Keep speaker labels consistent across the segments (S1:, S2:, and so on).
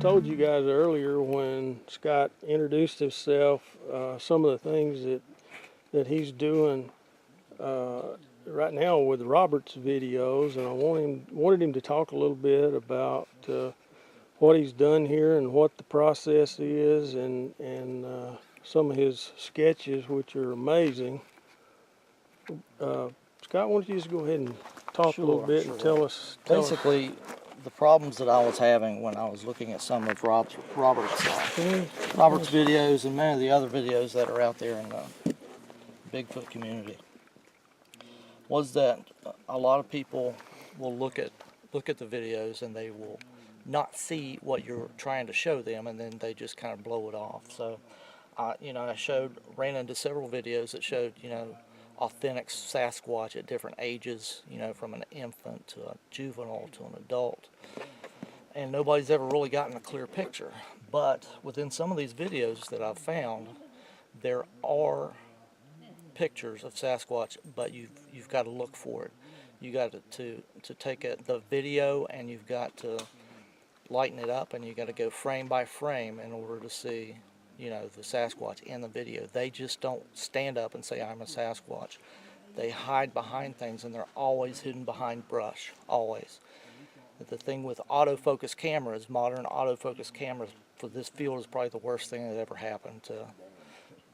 S1: told you guys earlier when Scott introduced himself, some of the things that he's doing right now with Robert's videos, and I wanted him to talk a little bit about what he's done here and what the process is, and some of his sketches, which are amazing. Scott, why don't you just go ahead and talk a little bit and tell us.
S2: Basically, the problems that I was having when I was looking at some of Robert's videos and many of the other videos that are out there in the Bigfoot community was that a lot of people will look at the videos and they will not see what you're trying to show them, and then they just kind of blow it off. So, I ran into several videos that showed, authentic Sasquatch at different ages, from an infant to a juvenile to an adult. And nobody's ever really gotten a clear picture. But within some of these videos that I've found, there are pictures of Sasquatch, but you've got to look for it. You got to take the video, and you've got to lighten it up, and you got to go frame by frame in order to see the Sasquatch in the video. They just don't stand up and say, "I'm a Sasquatch." They hide behind things, and they're always hidden behind brush, always. The thing with autofocus cameras, modern autofocus cameras for this field, is probably the worst thing that ever happened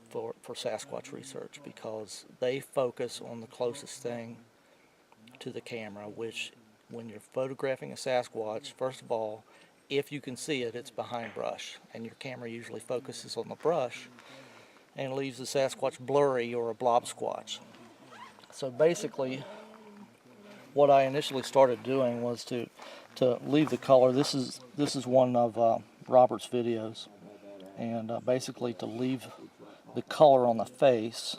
S2: for Sasquatch research, because they focus on the closest thing to the camera, which when you're photographing a Sasquatch, first of all, if you can see it, it's behind brush, and your camera usually focuses on the brush and leaves the Sasquatch blurry or a blob squatch. So basically, what I initially started doing was to leave the color. This is one of Robert's videos, and basically to leave the color on the face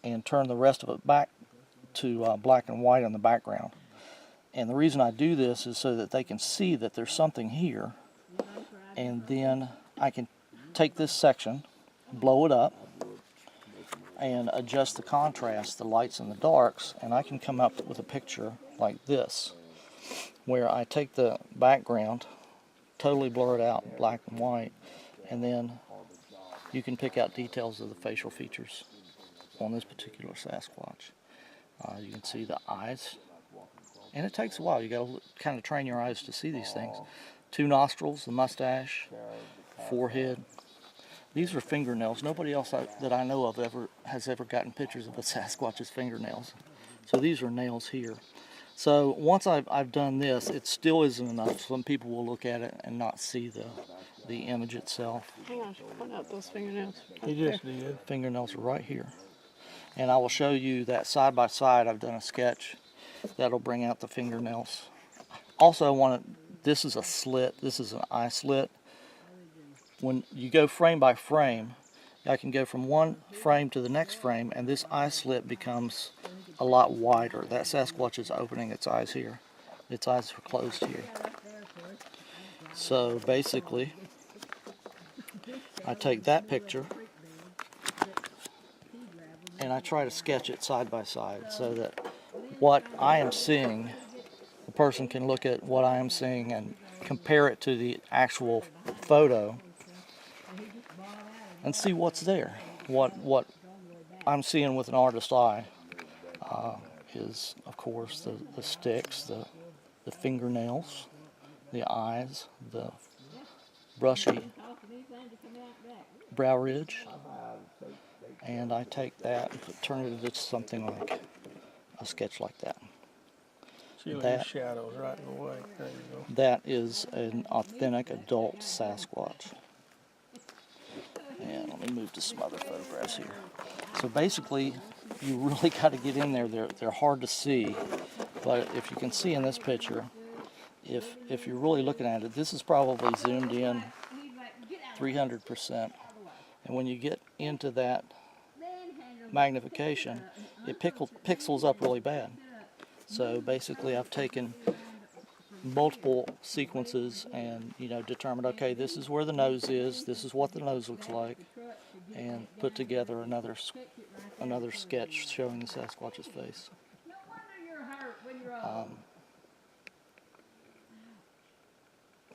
S2: and turn the rest of it back to black and white on the background. And the reason I do this is so that they can see that there's something here, and then I can take this section, blow it up, and adjust the contrast, the lights and the darks, and I can come up with a picture like this, where I take the background, totally blur it out, black and white, and then you can pick out details of the facial features on this particular Sasquatch. You can see the eyes. And it takes a while. You got to kind of train your eyes to see these things. 2 nostrils, the mustache, forehead. These are fingernails. Nobody else that I know of has ever gotten pictures of a Sasquatch's fingernails. So these are nails here. So once I've done this, it still isn't enough. Some people will look at it and not see the image itself.
S3: Hang on, point out those fingernails.
S1: He just did.
S2: Fingernails are right here. And I will show you that side by side. I've done a sketch that'll bring out the fingernails. Also, this is a slit. This is an eye slit. When you go frame by frame, I can go from one frame to the next frame, and this eye slit becomes a lot wider. That Sasquatch is opening its eyes here. Its eyes are closed here. So basically, I take that picture and I try to sketch it side by side so that what I am seeing, the person can look at what I am seeing and compare it to the actual photo and see what's there. What I'm seeing with an artist's eye is, of course, the sticks, the fingernails, the eyes, the brushy brow ridge, and I take that and turn it into something like a sketch like that.
S1: See the shadows right in the way. There you go.
S2: That is an authentic adult Sasquatch. And let me move to some other photographs here. So basically, you really got to get in there. They're hard to see, but if you can see in this picture, if you're really looking at it, this is probably zoomed in 300%. And when you get into that magnification, it pixels up really bad. So basically, I've taken multiple sequences and determined, okay, this is where the nose is, this is what the nose looks like, and put together another sketch showing the Sasquatch's face.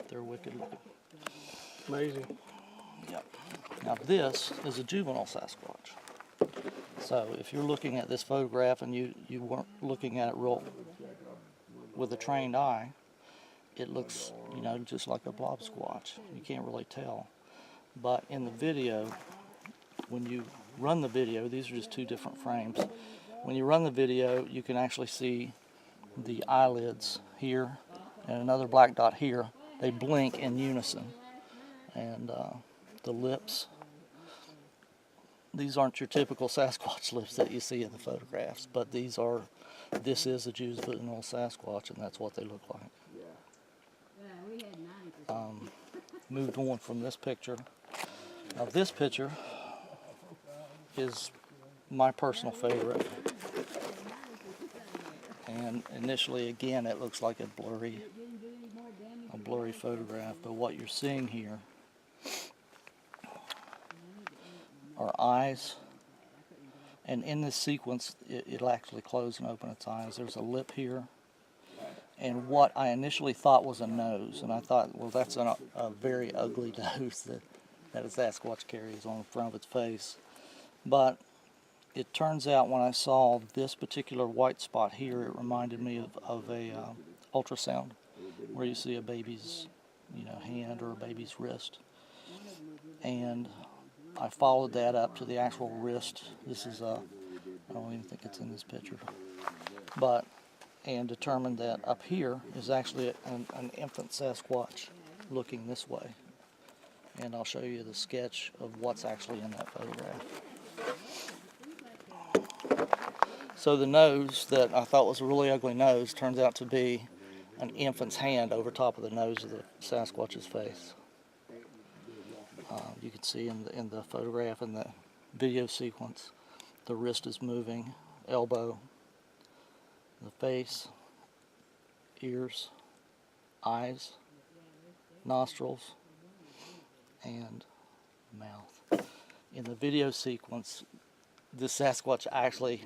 S2: They're wicked looking.
S1: Amazing.
S2: Yep. Now this is a juvenile Sasquatch. So if you're looking at this photograph and you weren't looking at it real with a trained eye, it looks, you know, just like a blob squatch. You can't really tell. But in the video, when you run the video, these are just two different frames. When you run the video, you can actually see the eyelids here and another black dot here. They blink in unison. And the lips, these aren't your typical Sasquatch lips that you see in the photographs, but this is a juvenile Sasquatch, and that's what they look like. Moved on from this picture. Now this picture is my personal favorite. And initially, again, it looks like a blurry photograph, but what you're seeing here are eyes, and in this sequence, it'll actually close and open its eyes. There's a lip here, and what I initially thought was a nose, and I thought, well, that's a very ugly nose that a Sasquatch carries on the front of its face. But it turns out when I saw this particular white spot here, it reminded me of a ultrasound, where you see a baby's, you know, hand or a baby's wrist. And I followed that up to the actual wrist. This is I don't even think it's in this picture, and determined that up here is actually an infant Sasquatch looking this way. And I'll show you the sketch of what's actually in that photograph. So the nose that I thought was a really ugly nose turns out to be an infant's hand over top of the nose of the Sasquatch's face. You can see in the photograph and the video sequence, the wrist is moving, elbow, the face, ears, eyes, nostrils, and mouth. In the video sequence, the Sasquatch actually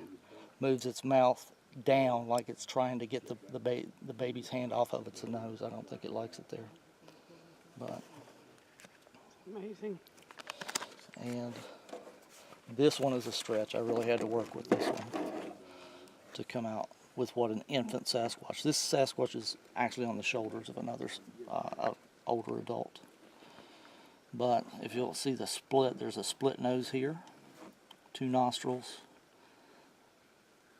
S2: moves its mouth down like it's trying to get the baby's hand off of its nose. I don't think it likes it there. But
S3: Amazing.
S2: and this one is a stretch. I really had to work with this one to come out with what an infant Sasquatch. This Sasquatch is actually on the shoulders of another older adult. But if you'll see the split, there's a split nose here, two nostrils,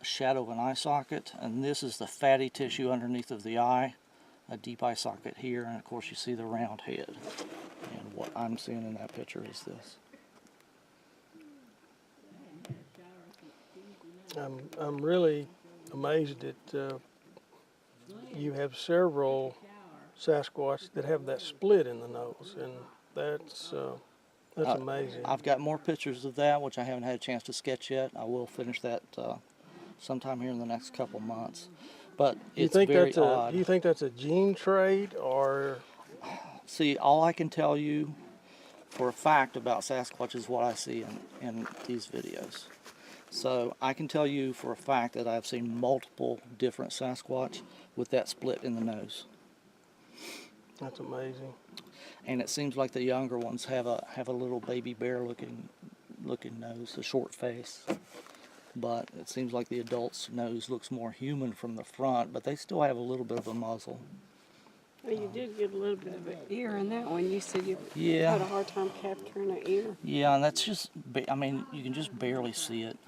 S2: a shadow of an eye socket, and this is the fatty tissue underneath of the eye, a deep eye socket here, and of course you see the round head. And what I'm seeing in that picture is this.
S1: I'm really amazed that you have several Sasquatch that have that split in the nose, and that's amazing.
S2: I've got more pictures of that, which I haven't had a chance to sketch yet. I will finish that sometime here in the next couple months. But it's very odd.
S1: Do you think that's a gene trait, or?
S2: See, all I can tell you for a fact about Sasquatch is what I see in these videos. So I can tell you for a fact that I've seen multiple different Sasquatch with that split in the nose.
S1: That's amazing.
S2: And it seems like the younger ones have a little baby bear looking nose, a short face. But it seems like the adult's nose looks more human from the front, but they still have a little bit of a muzzle.
S3: Well, you did get a little bit of an ear in that one. You said you
S2: Yeah.
S3: had a hard time capturing an ear.
S2: Yeah, and that's just, I mean, you can just barely see it.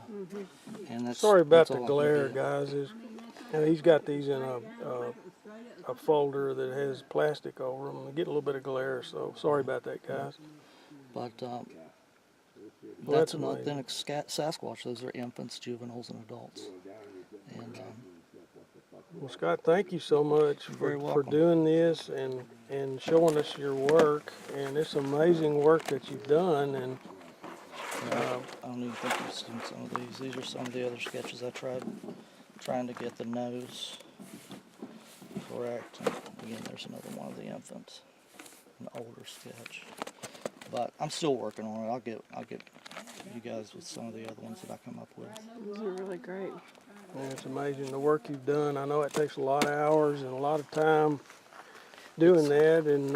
S2: And that's,
S1: Sorry about
S2: that's
S1: the
S2: all I can
S1: glare,
S2: do.
S1: guys. And he's got these in a folder that has plastic over them. They get a little bit of glare, so sorry about that, guys.
S2: But
S1: Well,
S2: that's
S1: that's
S2: an
S1: amazing.
S2: authentic Sasquatch. Those are infants, juveniles, and adults. And
S1: Well, Scott, thank you so much
S2: You're very
S1: for
S2: welcome.
S1: doing this and showing us your work. And it's amazing work that you've done. And
S2: I don't even think you've seen some of these. These are some of the other sketches I tried trying to get the nose correct. Again, there's another one of the infants, an older sketch. But I'm still working on it. I'll get you guys with some of the other ones that I come up with.
S3: These are really great.
S1: man, it's amazing the work you've done. I know it takes a lot of hours and a lot of time doing that. And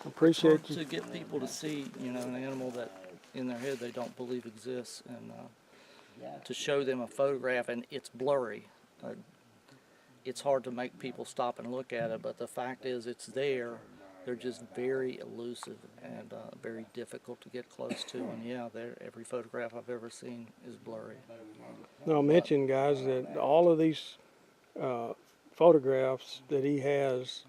S1: Appreciate
S2: hard
S1: you.
S2: to get people to see, an animal that in their head they don't believe exists, and to show them a photograph and it's blurry. It's hard to make people stop and look at it, but the fact is it's there. They're just very elusive and very difficult to get close to. And yeah, every photograph I've ever seen is blurry.
S1: Now, I'll mention, guys, that all of these photographs that he has,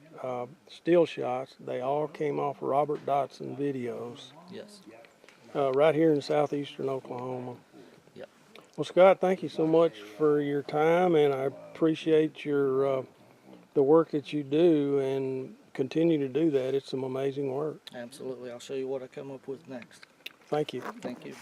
S1: still shots, they all came off Robert Dodson videos,
S2: Yes.
S1: right here in southeastern Oklahoma.
S2: Yep.
S1: Well, Scott, thank you so much for your time, and I appreciate your the work that you do, and continue to do that. It's some amazing work.
S2: Absolutely. I'll show you what I come up with next.
S1: Thank you.
S2: Thank you.